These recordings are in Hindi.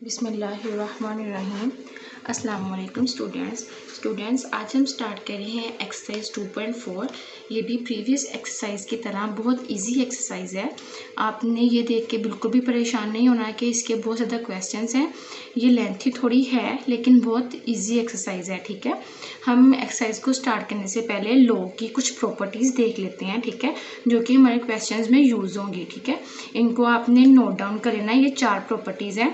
बिस्मिल्लाहिर्रहमानिर्रहीम। अस्सलाम वालेकुम स्टूडेंट्स, आज हम स्टार्ट कर रहे हैं एक्सरसाइज 2.4। ये भी प्रीवियस एक्सरसाइज की तरह बहुत इजी एक्सरसाइज है। आपने ये देख के बिल्कुल भी परेशान नहीं होना कि इसके बहुत ज़्यादा क्वेश्चंस हैं। ये लेंथी थोड़ी है लेकिन बहुत इजी एक्सरसाइज है। ठीक है, हम एक्सरसाइज को स्टार्ट करने से पहले लॉग की कुछ प्रॉपर्टीज़ देख लेते हैं। ठीक है, जो कि हमारे क्वेश्चंस में यूज़ होंगी। ठीक है, इनको आपने नोट डाउन कर लेना है। ये 4 प्रॉपर्टीज़ हैं,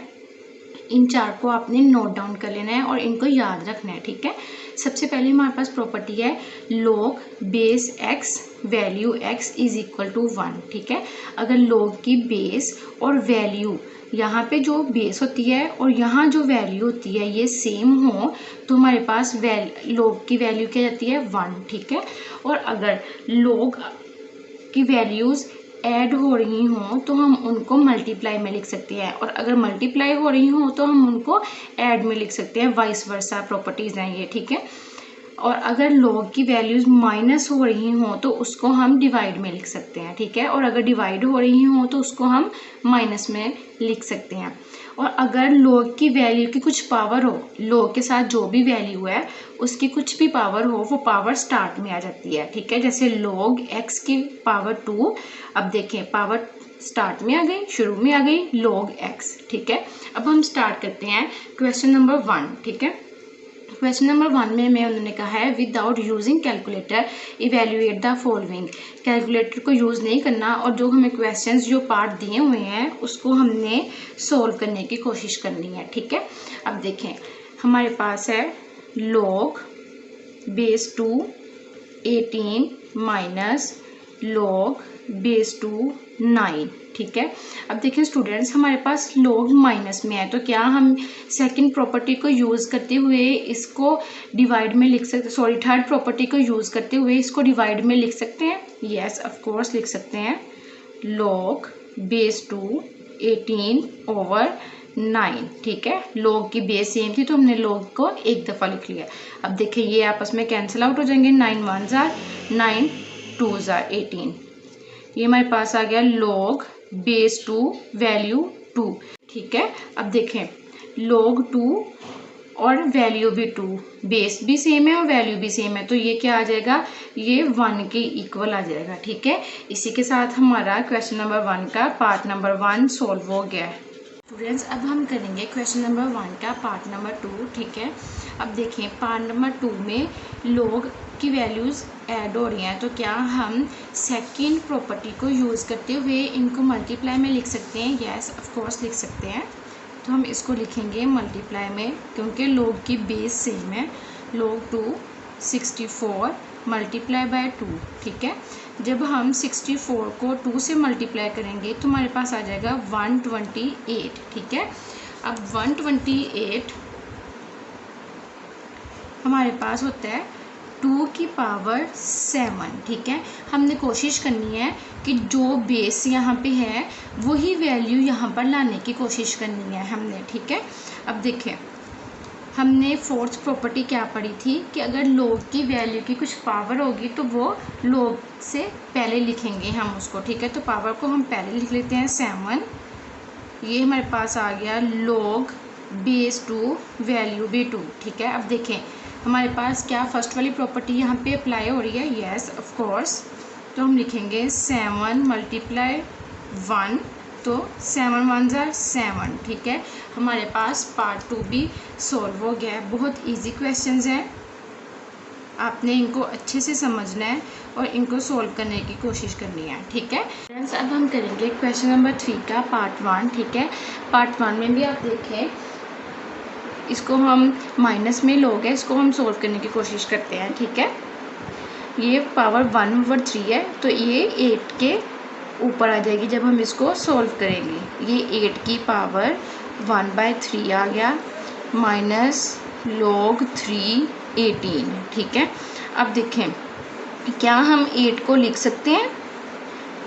इन 4 को आपने नोट डाउन कर लेना है और इनको याद रखना है। ठीक है, सबसे पहले हमारे पास प्रॉपर्टी है log base x value x is equal to 1। ठीक है, अगर लॉग की बेस और वैल्यू, यहाँ पे जो बेस होती है और यहाँ जो वैल्यू होती है ये सेम हो तो हमारे पास लॉग की वैल्यू क्या जाती है 1। ठीक है, और अगर लॉग की वैल्यूज़ ऐड हो रही हों तो हम उनको मल्टीप्लाई में लिख सकते हैं, और अगर मल्टीप्लाई हो रही हों तो हम उनको ऐड में लिख सकते हैं। वाइस वर्सा प्रॉपर्टीज़ हैं ये। ठीक है, और अगर लॉग की वैल्यूज़ माइनस हो रही हों तो उसको हम डिवाइड में लिख सकते हैं। ठीक है, और अगर डिवाइड हो रही हों तो उसको हम माइनस में लिख सकते हैं। और अगर लॉग की वैल्यू की कुछ पावर हो, लॉग के साथ जो भी वैल्यू है उसकी कुछ भी पावर हो, वो पावर स्टार्ट में आ जाती है। ठीक है, जैसे log x की पावर 2, अब देखें पावर स्टार्ट में आ गई, शुरू में आ गई log x। ठीक है, अब हम स्टार्ट करते हैं क्वेश्चन नंबर 1। ठीक है, क्वेश्चन नंबर 1 में उन्होंने कहा है without using calculator evaluate the following. Calculator को यूज़ नहीं करना और जो हमें क्वेश्चंस जो पार्ट दिए हुए हैं उसको हमने सोल्व करने की कोशिश करनी है। ठीक है, अब देखें हमारे पास है log base 2 18 minus log base 2 9। ठीक है, अब देखें स्टूडेंट्स, हमारे पास log माइनस में है तो क्या हम सेकंड प्रॉपर्टी को यूज़ करते हुए इसको डिवाइड में लिख सकते, सॉरी थर्ड प्रॉपर्टी को यूज़ करते हुए इसको डिवाइड में लिख सकते हैं? यस ऑफ कोर्स लिख सकते हैं। log base 2 18 over 9। ठीक है, log की बेस सेम थी तो हमने log को एक दफ़ा लिख लिया। अब देखिए ये आपस में कैंसिल आउट हो जाएंगे, 9 1 जार 9 2 जार 18। ये हमारे पास आ गया log बेस 2 वैल्यू 2। ठीक है, अब देखें log 2 और वैल्यू भी 2, बेस भी सेम है और वैल्यू भी सेम है तो ये क्या आ जाएगा, ये 1 के इक्वल आ जाएगा। ठीक है, इसी के साथ हमारा क्वेश्चन नंबर 1 का पार्ट नंबर 1 सॉल्व हो गया है। स्टूडेंट्स, अब हम करेंगे क्वेश्चन नंबर 1 का पार्ट नंबर 2। ठीक है, अब देखें पार्ट नंबर 2 में log की वैल्यूज़ ऐड हो रही हैं तो क्या हम सेकंड प्रॉपर्टी को यूज़ करते हुए इनको मल्टीप्लाई में लिख सकते हैं? यस ऑफ कोर्स लिख सकते हैं। तो हम इसको लिखेंगे मल्टीप्लाई में क्योंकि log की बेस सेम है। log 2 64 multiply by 2। ठीक है, जब हम 64 को 2 से मल्टीप्लाई करेंगे तो हमारे पास आ जाएगा 128। ठीक है, अब 128 हमारे पास होता है 2 की पावर 7। ठीक है, हमने कोशिश करनी है कि जो बेस यहाँ पे है वही वैल्यू यहाँ पर लाने की कोशिश करनी है हमने। ठीक है, अब देखें हमने फोर्थ प्रॉपर्टी क्या पढ़ी थी कि अगर log की वैल्यू की कुछ पावर होगी तो वो log से पहले लिखेंगे हम उसको। ठीक है, तो पावर को हम पहले लिख लेते हैं 7। ये हमारे पास आ गया log बेस 2 वैल्यू भी 2। ठीक है, अब देखें हमारे पास क्या फर्स्ट वाली प्रॉपर्टी यहाँ पे अप्लाई हो रही है? यस ऑफ कोर्स, तो हम लिखेंगे 7 मल्टीप्लाई 1 तो 7 1 जार 7। ठीक है, हमारे पास पार्ट 2 भी सॉल्व हो गया है। बहुत इजी क्वेश्चंस हैं, आपने इनको अच्छे से समझना है और इनको सॉल्व करने की कोशिश करनी है। ठीक है फ्रेंड्स, अब हम करेंगे क्वेश्चन नंबर 3 का पार्ट 1। ठीक है, पार्ट 1 में भी आप देखें इसको हम माइनस में log है, इसको हम सॉल्व करने की कोशिश करते हैं। ठीक है, ये पावर 1/3 है तो ये 8 के ऊपर आ जाएगी जब हम इसको सॉल्व करेंगे। ये 8 की पावर 1/3 आ गया माइनस log 3 18। ठीक है, अब देखें क्या हम 8 को लिख सकते हैं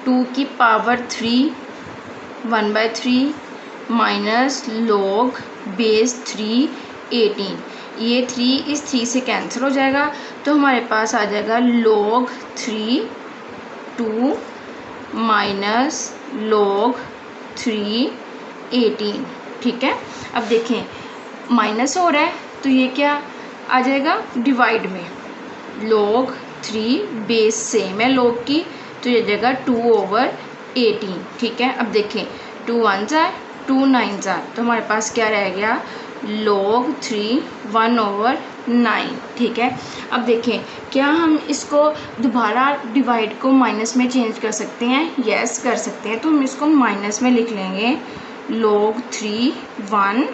2 की पावर 3 1/3 माइनस log बेस 3 18। ये 3 इस 3 से कैंसिल हो जाएगा तो हमारे पास आ जाएगा log 3 2 माइनस log 3 18। ठीक है। अब देखें माइनस हो रहा है तो ये क्या आ जाएगा डिवाइड में, log 3 बेस सेम है log की, तो ये जाएगा 2/18, ठीक है। अब देखें 2 1s are 2 9s are, तो हमारे पास क्या रह गया log 3 1/9, ठीक है। अब देखें क्या हम इसको दोबारा डिवाइड को माइनस में चेंज कर सकते हैं? यस कर सकते हैं। तो हम इसको माइनस में लिख लेंगे log 3 1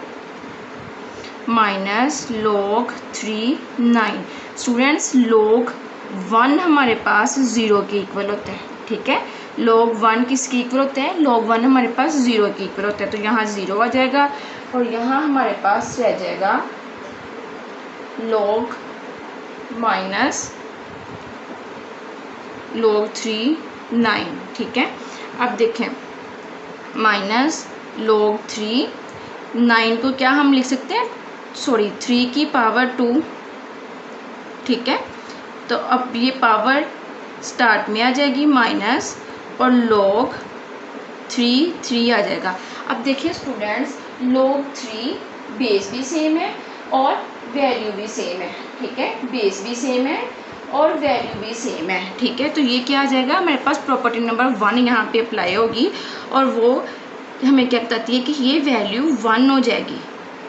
minus log 3 9। Students log 1 हमारे पास 0 के इक्वल होता है, ठीक है। log 1 किसके इक्वल होते हैं? log 1 हमारे पास 0 के इक्वल होता है, तो यहाँ 0 आ जाएगा और यहाँ हमारे पास रह जाएगा log माइनस log 3 9, ठीक है। अब देखें माइनस log 3 9 को क्या हम लिख सकते हैं? 3 की पावर 2, ठीक है। तो अब ये पावर स्टार्ट में आ जाएगी माइनस और log 3 आ जाएगा। अब देखिए स्टूडेंट्स log 3 बेस भी सेम है और वैल्यू भी सेम है, ठीक है। बेस भी सेम है और वैल्यू भी सेम है, ठीक है। तो ये क्या आ जाएगा मेरे पास प्रॉपर्टी नंबर 1 यहाँ पे अप्लाई होगी और वो हमें क्या बताती है कि ये वैल्यू 1 हो जाएगी,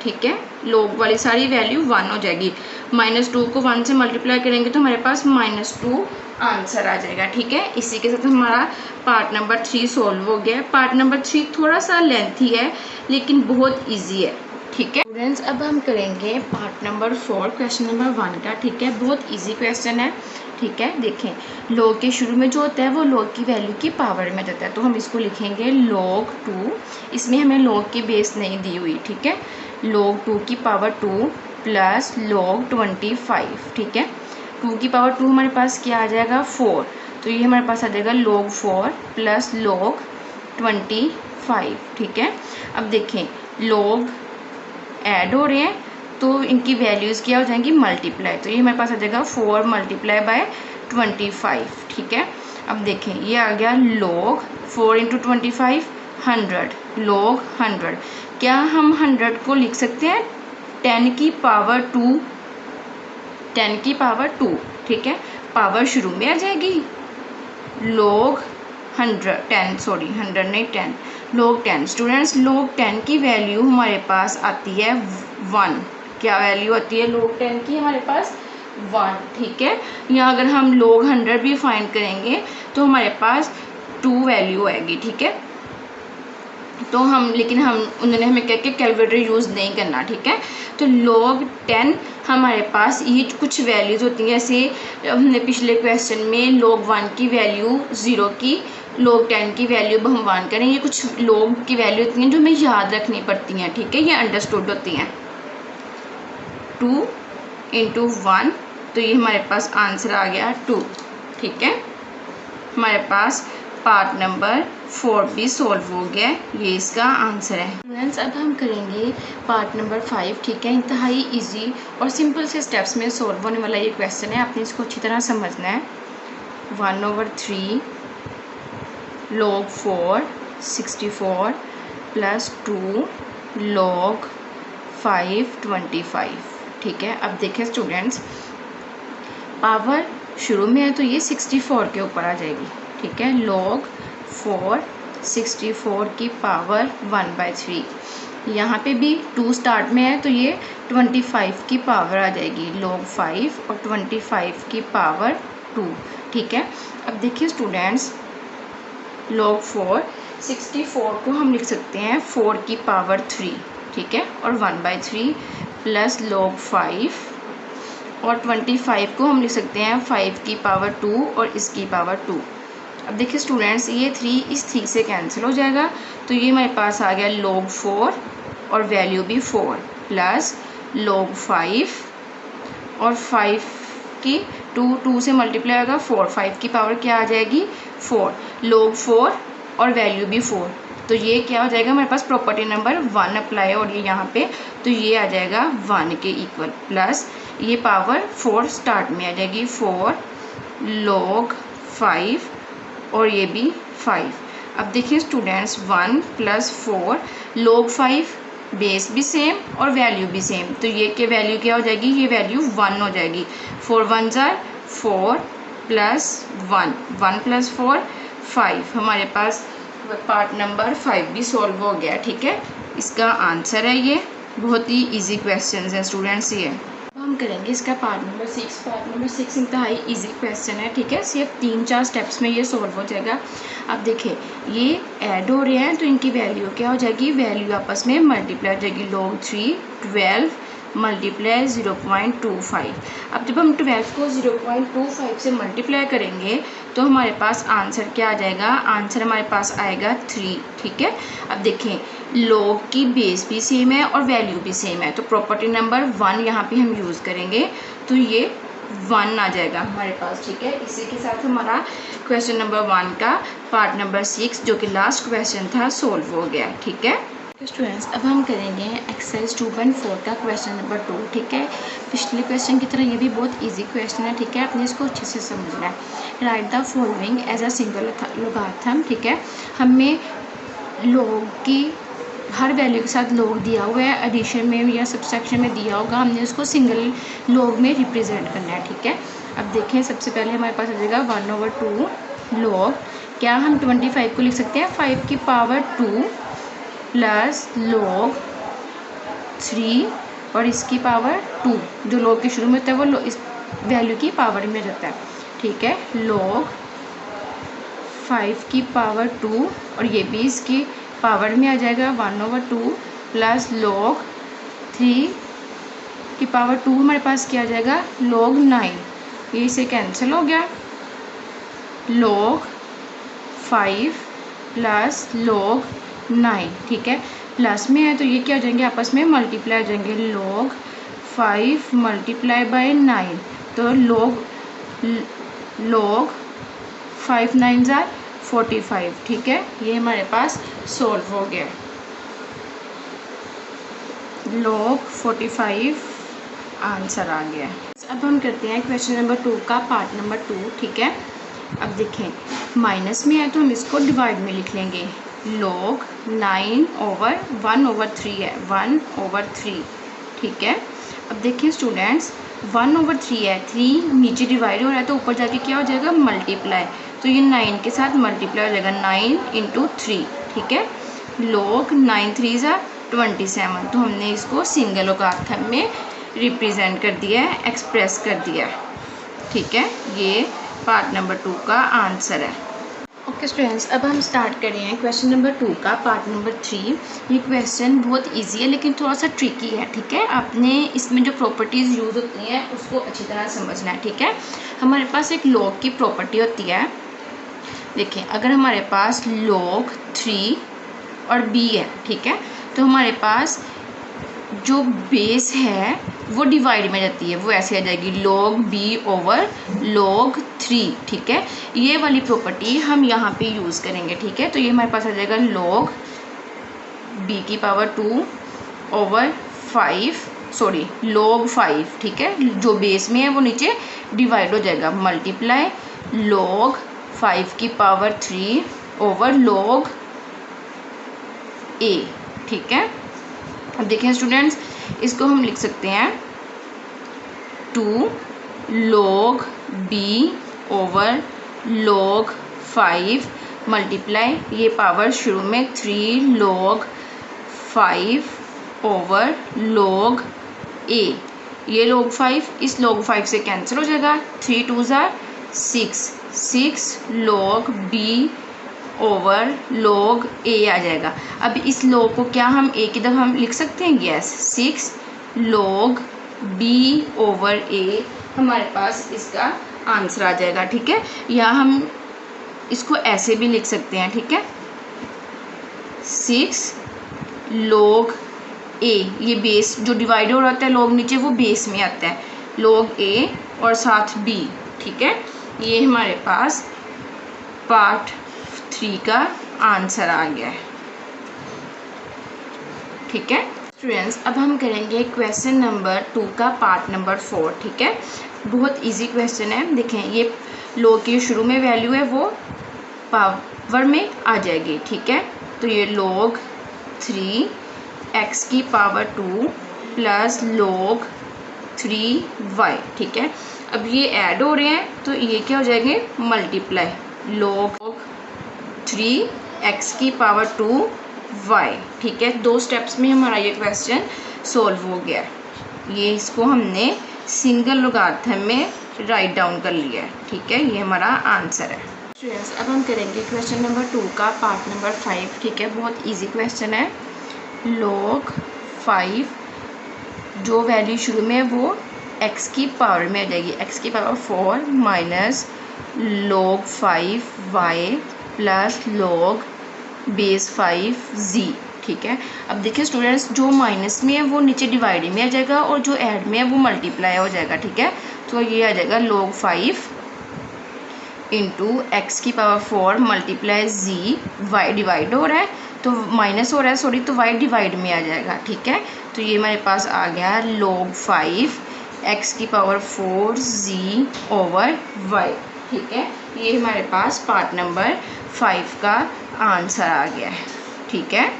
ठीक है। log वाली सारी वैल्यू 1 हो जाएगी। -2 को 1 से मल्टीप्लाई करेंगे तो हमारे पास -2 आंसर आ जाएगा, ठीक है। इसी के साथ हमारा पार्ट नंबर 3 सॉल्व हो गया। पार्ट नंबर 3 थोड़ा सा लेंथी है लेकिन बहुत इजी है, ठीक है। स्टूडेंट्स अब हम करेंगे पार्ट नंबर 4 क्वेश्चन नंबर 1 का, ठीक है। बहुत इजी क्वेश्चन है, ठीक है। देखें log के शुरू में जो होता है वो log की वैल्यू की पावर में जाता है, तो हम इसको लिखेंगे log 2। इसमें हमें log की बेस नहीं दी हुई, ठीक है। log 2 की पावर 2 प्लस log 25, ठीक है। 2 की पावर 2 हमारे पास क्या आ जाएगा 4, तो ये हमारे पास आ जाएगा log 4 प्लस log 25, ठीक है। अब देखें log ऐड हो रहे हैं तो इनकी वैल्यूज़ क्या हो जाएंगी मल्टीप्लाई, तो ये हमारे पास आ जाएगा 4 मल्टीप्लाई बाय 25, ठीक है। अब देखें ये आ गया log 4 × 25 100, log 100। क्या हम 100 को लिख सकते हैं 10 की पावर 2, 10 की पावर 2, ठीक है। पावर शुरू में आ जाएगी log 100 नहीं 10, log 10। स्टूडेंट्स log 10 की वैल्यू हमारे पास आती है 1। क्या वैल्यू आती है log 10 की? हमारे पास 1, ठीक है। या अगर हम log 100 भी फाइंड करेंगे तो हमारे पास 2 वैल्यू आएगी, ठीक है। तो लेकिन उन्होंने हमें क्या कि कैलकुलेटर यूज़ नहीं करना, ठीक है। तो log 10 हमारे पास ये कुछ वैल्यूज़ होती हैं, जैसे हमने पिछले क्वेश्चन में log 1 की वैल्यू 0 की, log 10 की वैल्यू अब हम 1 करें। ये कुछ log की वैल्यू होती हैं जो हमें याद रखनी पड़ती हैं, ठीक है। ये अंडरस्टूड होती हैं। 2 × 1, तो ये हमारे पास आंसर आ गया 2, ठीक है। हमारे पास पार्ट नंबर 4 भी सॉल्व हो गया, ये इसका आंसर है। स्टूडेंट्स अब हम करेंगे पार्ट नंबर 5, ठीक है। इंतहाई इजी और सिंपल से स्टेप्स में सॉल्व होने वाला ये क्वेश्चन है, आपने इसको अच्छी तरह समझना है। 1/3 log 4 64 प्लस 2 log 5 25, ठीक है। अब देखें स्टूडेंट्स पावर शुरू में है तो ये 64 के ऊपर आ जाएगी, ठीक है। log 4 64 की पावर 1/3, यहाँ पे भी 2 स्टार्ट में है तो ये 25 की पावर आ जाएगी, log 5 और 25 की पावर 2, ठीक है। अब देखिए स्टूडेंट्स log 4 64 को हम लिख सकते हैं 4 की पावर 3, ठीक है, और 1/3 प्लस log 5 और 25 को हम लिख सकते हैं 5 की पावर 2 और इसकी पावर 2। अब देखिए स्टूडेंट्स ये 3 इस 3 से कैंसिल हो जाएगा, तो ये हमारे पास आ गया log 4 और वैल्यू भी 4 प्लस log 5 और 5 की 2 से मल्टीप्लाई होगा 4, 5 की पावर क्या आ जाएगी 4, log 4 और वैल्यू भी 4, तो ये क्या हो जाएगा हमारे पास प्रॉपर्टी नंबर 1 अप्लाई और ये यहाँ पे, तो ये आ जाएगा 1 के इक्वल प्लस ये पावर 4 स्टार्ट में आ जाएगी 4 log 5 और ये भी 5। अब देखिए स्टूडेंट्स 1 + 4 log 5 बेस भी सेम और वैल्यू भी सेम, तो ये के वैल्यू क्या हो जाएगी, ये वैल्यू 1 हो जाएगी। 4 1 जार 4 प्लस 1, 1 प्लस 4 5। हमारे पास पार्ट नंबर 5 भी सॉल्व हो गया। ठीक है, इसका आंसर है ये। बहुत ही इजी क्वेश्चन है स्टूडेंट्स ये। हम करेंगे इसका पार्ट नंबर 6। पार्ट नंबर 6 इंतहाई इजी क्वेश्चन है। ठीक है, सिर्फ 3-4 स्टेप्स में ये सॉल्व हो जाएगा। अब देखिए ये ऐड हो रहे हैं तो इनकी वैल्यू क्या हो जाएगी, वैल्यू आपस में मल्टीप्लाई हो जाएगी। log 3 12 multiply 0.25। अब जब हम 12 को 0.25 से मल्टीप्लाई करेंगे तो हमारे पास आंसर क्या आ जाएगा, आंसर हमारे पास आएगा 3। ठीक है, अब देखें log की बेस भी सेम है और वैल्यू भी सेम है, तो प्रॉपर्टी नंबर 1 यहाँ पे हम यूज़ करेंगे तो ये 1 आ जाएगा हमारे पास। ठीक है, इसी के साथ हमारा क्वेश्चन नंबर 1 का पार्ट नंबर 6 जो कि लास्ट क्वेश्चन था सॉल्व हो गया। ठीक है स्टूडेंट्स, अब हम करेंगे एक्सरसाइज 2.4 का क्वेश्चन नंबर 2। ठीक है, पिछले क्वेश्चन की तरह ये भी बहुत इजी क्वेश्चन है। ठीक है, आपने इसको अच्छे से समझना है। Write the following as a single logarithm. ठीक है, हमें log की हर वैल्यू के साथ log दिया हुआ है, एडिशन में या सब्सट्रैक्शन में दिया होगा, हमने उसको सिंगल log में रिप्रेजेंट करना है। ठीक है, अब देखें सबसे पहले हमारे पास आ जाएगा 1/2 log, क्या हम 25 को लिख सकते हैं 5 की पावर 2 प्लस log 3 और इसकी पावर 2, जो log के शुरू में होता है वो इस वैल्यू की पावर में जाता है। ठीक है, log 5 की पावर 2 और ये भी इसकी पावर में आ जाएगा 1/2 प्लस log 3 की पावर 2 हमारे पास क्या आ जाएगा log 9, ये इसे कैंसिल हो गया। log 5 plus log 9। ठीक है, प्लस में है तो ये क्या हो जाएंगे आपस में मल्टीप्लाई हो जाएंगे। log 5 मल्टीप्लाई बाय 9, तो log 5 9 जार 45। ठीक है, ये हमारे पास सॉल्व हो गया। log 45 आंसर आ गया। अब हम करते हैं क्वेश्चन नंबर 2 का पार्ट नंबर 2। ठीक है, अब देखें माइनस में है तो हम इसको डिवाइड में लिख लेंगे। log 9/1/3 है, 1/3। ठीक है, अब देखिए स्टूडेंट्स 1/3 है, 3 नीचे डिवाइड हो रहा है तो ऊपर जाके क्या हो जाएगा मल्टीप्लाई, तो ये 9 के साथ मल्टीप्लाई हो जाएगा 9 × 3। ठीक है, log 9 3 = 27, तो हमने इसको सिंगल लोगारिथम में रिप्रेजेंट कर दिया है, एक्सप्रेस कर दिया है। ठीक है, ये पार्ट नंबर 2 का आंसर है। ओके स्टूडेंट्स, अब हम स्टार्ट कर रहे हैं क्वेश्चन नंबर 2 का पार्ट नंबर 3। ये क्वेश्चन बहुत इजी है लेकिन थोड़ा सा ट्रिकी है। ठीक है, आपने इसमें जो प्रॉपर्टीज़ यूज़ होती हैं उसको अच्छी तरह समझना है। ठीक है, हमारे पास एक log की प्रॉपर्टी होती है। देखिए अगर हमारे पास log 3 और b है, ठीक है, तो हमारे पास जो बेस है वो डिवाइड में जाती है, वो ऐसे आ जाएगी log b/log 3। ठीक है, ये वाली प्रॉपर्टी हम यहाँ पे यूज़ करेंगे। ठीक है, तो ये हमारे पास आ जाएगा log b की पावर 2/5 log 5। ठीक है, जो बेस में है वो नीचे डिवाइड हो जाएगा, मल्टीप्लाई log 5 की पावर 3/log a। ठीक है, अब देखें स्टूडेंट्स इसको हम लिख सकते हैं 2 log b/log 5 मल्टीप्लाई ये पावर शुरू में 3 log 5/log a। ये log 5 इस log 5 से कैंसिल हो जाएगा, 3 2 = 6 log b/log a आ जाएगा। अब इस log को क्या हम एक ही दफ़ा हम लिख सकते हैं, यस 6 log b/a हमारे पास इसका आंसर आ जाएगा। ठीक है, या हम इसको ऐसे भी लिख सकते हैं। ठीक है, 6 log a, ये बेस जो डिवाइड हो रहा होता है log नीचे वो बेस में आता है, log a और साथ b। ठीक है, ये हमारे पास पार्ट 3 का आंसर आ गया है। ठीक है स्टूडेंट्स, अब हम करेंगे क्वेश्चन नंबर 2 का पार्ट नंबर 4। ठीक है, बहुत इजी क्वेश्चन है। देखें ये log की शुरू में वैल्यू है वो पावर में आ जाएगी। ठीक है, तो ये log 3 एक्स की पावर 2 प्लस log 3y, ठीक है। अब ये ऐड हो रहे हैं तो ये क्या हो जाएंगे, मल्टीप्लाई, log 3 एक्स की पावर 2 y, ठीक है। 2 स्टेप्स में हमारा ये क्वेश्चन सोल्व हो गया है। ये इसको हमने सिंगल लोगारिथम में राइट डाउन कर लिया है, ठीक है। ये हमारा आंसर है। स्टूडेंट्स अब हम करेंगे क्वेश्चन नंबर 2 का पार्ट नंबर 5, ठीक है। बहुत इजी क्वेश्चन है। log 5 जो वैल्यू शुरू में वो x की पावर में आ जाएगी, x की power 4 minus log 5y plus log base 5z, ठीक है। अब देखिए स्टूडेंट्स, जो माइनस में है वो नीचे डिवाइड में आ जाएगा और जो ऐड में है वो मल्टीप्लाई हो जाएगा, ठीक है। तो ये आ जाएगा log 5 इंटू एक्स की power 4 multiply z, y divide हो रहा है तो माइनस हो रहा है, सॉरी, तो y डिवाइड में आ जाएगा, ठीक है। तो ये हमारे पास आ गया log 5 एक्स की पावर 4 z ओवर y, ठीक है। ये हमारे पास पार्ट नंबर 5 का आंसर आ गया है, ठीक है।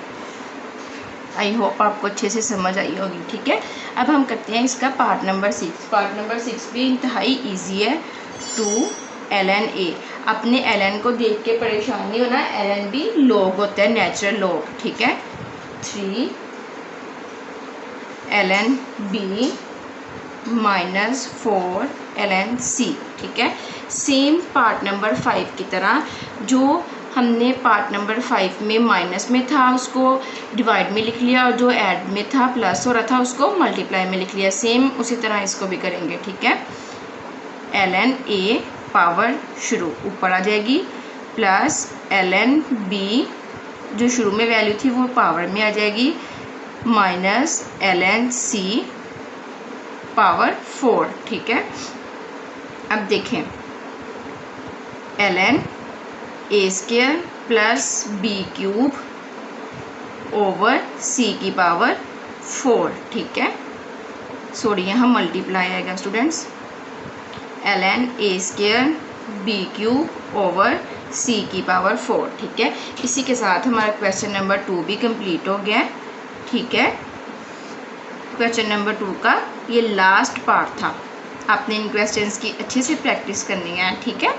आई होप आपको अच्छे से समझ आई होगी, ठीक है। अब हम करते हैं इसका पार्ट नंबर 6। पार्ट नंबर 6 भी इंतहाई ईजी है। 2 ln a, अपने ln को देख के परेशान नहीं होना, ln भी log होता है, नेचुरल log, ठीक है। 3 ln b minus 4 ln c, ठीक है। सेम पार्ट नंबर 5 की तरह जो हमने पार्ट नंबर 5 में माइनस में था उसको डिवाइड में लिख लिया और जो ऐड में था प्लस हो रहा था उसको मल्टीप्लाई में लिख लिया, सेम उसी तरह इसको भी करेंगे, ठीक है। ln a पावर शुरू ऊपर आ जाएगी प्लस ln b जो शुरू में वैल्यू थी वो पावर में आ जाएगी माइनस ln c पावर 4, ठीक है। अब देखें ln a square plus b cube over c की पावर 4, ठीक है। सॉरी, यहाँ मल्टीप्लाई आएगा students, ln a square b cube over c की पावर 4, ठीक है। इसी के साथ हमारा क्वेश्चन नंबर 2 भी कंप्लीट हो गया, ठीक है। क्वेश्चन नंबर 2 का ये लास्ट पार्ट था। आपने इन क्वेश्चंस की अच्छे से प्रैक्टिस करनी है, ठीक है।